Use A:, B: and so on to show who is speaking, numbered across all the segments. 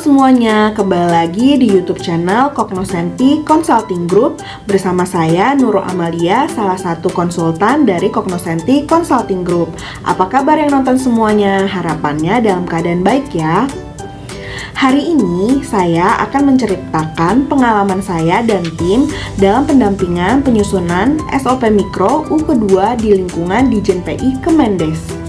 A: semuanya, kembali lagi di YouTube channel Cognoscenti Consulting Group bersama saya Nurul Amalia, salah satu konsultan dari Cognoscenti Consulting Group. Apa kabar yang nonton semuanya? Harapannya dalam keadaan baik ya. Hari ini saya akan menceritakan pengalaman saya dan tim dalam pendampingan penyusunan SOP Mikro U kedua di lingkungan Dijen PI Kemendes.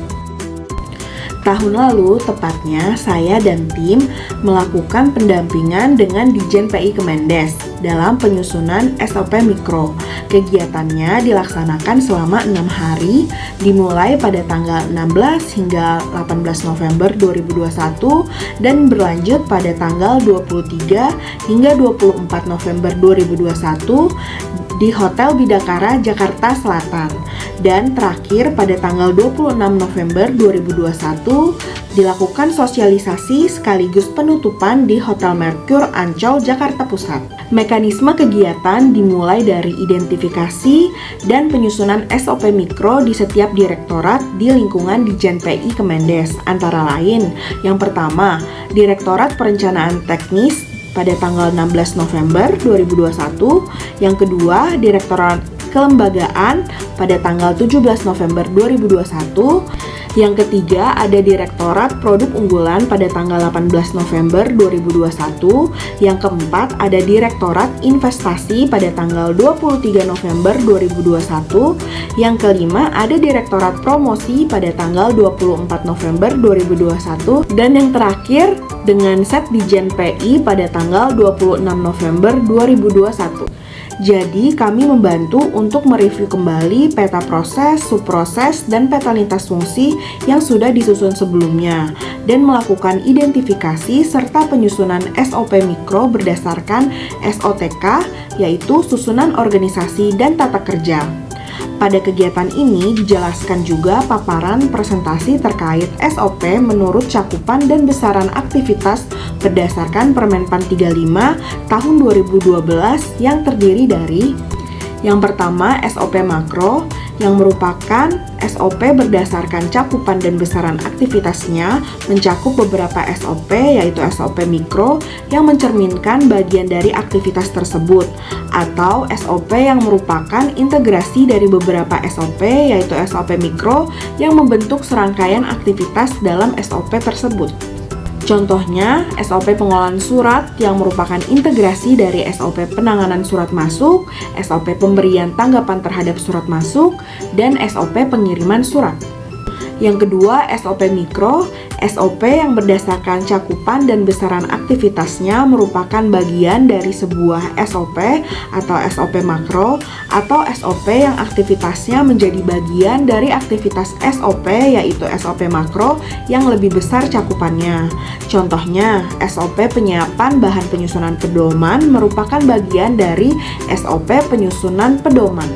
A: Tahun lalu, tepatnya saya dan tim melakukan pendampingan dengan Dijen PI Kemendes dalam penyusunan SOP Mikro. Kegiatannya dilaksanakan selama 6 hari, dimulai pada tanggal 16 hingga 18 November 2021 dan berlanjut pada tanggal 23 hingga 24 November 2021 di Hotel Bidakara, Jakarta Selatan. Dan terakhir pada tanggal 26 November 2021 dilakukan sosialisasi sekaligus penutupan di Hotel Mercure Ancol, Jakarta Pusat. Mekanisme kegiatan dimulai dari identifikasi dan penyusunan SOP Mikro di setiap direktorat di lingkungan Dijen PI Kemendes. Antara lain, yang pertama, Direktorat Perencanaan Teknis pada tanggal 16 November 2021, yang kedua, Direktorat Kelembagaan pada tanggal 17 November 2021, yang ketiga ada Direktorat Produk Unggulan pada tanggal 18 November 2021, yang keempat ada Direktorat Investasi pada tanggal 23 November 2021, yang kelima ada Direktorat Promosi pada tanggal 24 November 2021, dan yang terakhir dengan Set Dijen PI pada tanggal 26 November 2021. Jadi, kami membantu untuk mereview kembali peta proses, subproses, dan peta lintas fungsi yang sudah disusun sebelumnya dan melakukan identifikasi serta penyusunan SOP Mikro berdasarkan SOTK, yaitu Susunan Organisasi dan Tata Kerja. Pada kegiatan ini dijelaskan juga paparan presentasi terkait SOP menurut cakupan dan besaran aktivitas berdasarkan Permenpan 35 tahun 2012 yang terdiri dari yang pertama SOP Makro yang merupakan SOP berdasarkan cakupan dan besaran aktivitasnya mencakup beberapa SOP yaitu SOP Mikro yang mencerminkan bagian dari aktivitas tersebut atau SOP yang merupakan integrasi dari beberapa SOP yaitu SOP Mikro yang membentuk serangkaian aktivitas dalam SOP tersebut. Contohnya, SOP pengolahan surat yang merupakan integrasi dari SOP penanganan surat masuk, SOP pemberian tanggapan terhadap surat masuk, dan SOP pengiriman surat. Yang kedua, SOP Mikro, SOP yang berdasarkan cakupan dan besaran aktivitasnya merupakan bagian dari sebuah SOP atau SOP Makro atau SOP yang aktivitasnya menjadi bagian dari aktivitas SOP yaitu SOP Makro yang lebih besar cakupannya. Contohnya, SOP penyiapan bahan penyusunan pedoman merupakan bagian dari SOP penyusunan pedoman.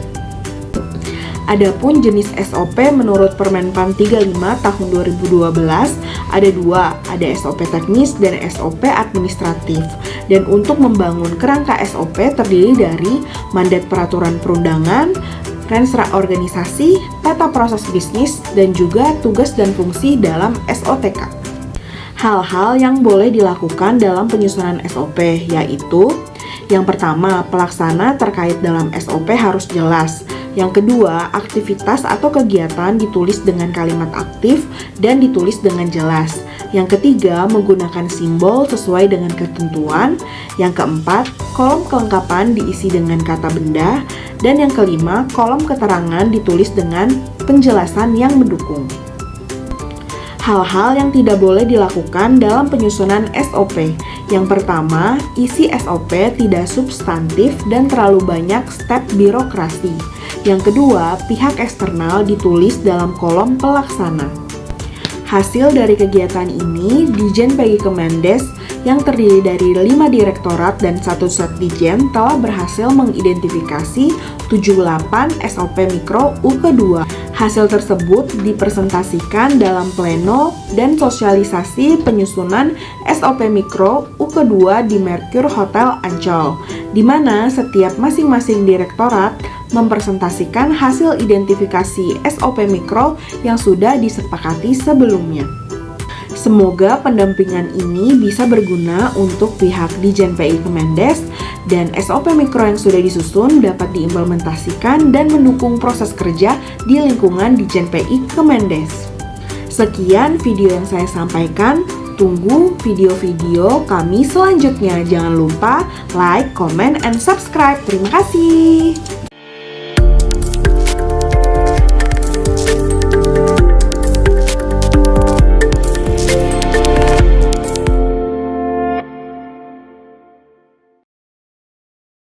A: Adapun jenis SOP menurut Permenpan 35 tahun 2012 ada dua, ada SOP teknis dan SOP administratif. Dan untuk membangun kerangka SOP terdiri dari mandat peraturan perundangan, renstra organisasi, tata proses bisnis, dan juga tugas dan fungsi dalam SOTK. Hal-hal yang boleh dilakukan dalam penyusunan SOP yaitu yang pertama, pelaksana terkait dalam SOP harus jelas. Yang kedua, aktivitas atau kegiatan ditulis dengan kalimat aktif dan ditulis dengan jelas. Yang ketiga, menggunakan simbol sesuai dengan ketentuan. Yang keempat, kolom kelengkapan diisi dengan kata benda. Dan yang kelima, kolom keterangan ditulis dengan penjelasan yang mendukung. Hal-hal yang tidak boleh dilakukan dalam penyusunan SOP. Yang pertama, isi SOP tidak substantif dan terlalu banyak step birokrasi. Yang kedua, pihak eksternal ditulis dalam kolom pelaksana. Hasil dari kegiatan ini, Dijen PI Kemendes yang terdiri dari 5 direktorat dan 1 Setdijen telah berhasil mengidentifikasi 78 SOP Mikro U kedua. Hasil tersebut dipresentasikan dalam pleno dan sosialisasi penyusunan SOP Mikro U kedua di Mercure Hotel Ancol, di mana setiap masing-masing direktorat mempresentasikan hasil identifikasi SOP Mikro yang sudah disepakati sebelumnya. Semoga pendampingan ini bisa berguna untuk pihak Dijen PI Kemendes dan SOP Mikro yang sudah disusun dapat diimplementasikan dan mendukung proses kerja di lingkungan Dijen PI Kemendes. Sekian video yang saya sampaikan. Tunggu video-video kami selanjutnya. Jangan lupa like, comment, and subscribe. Terima kasih.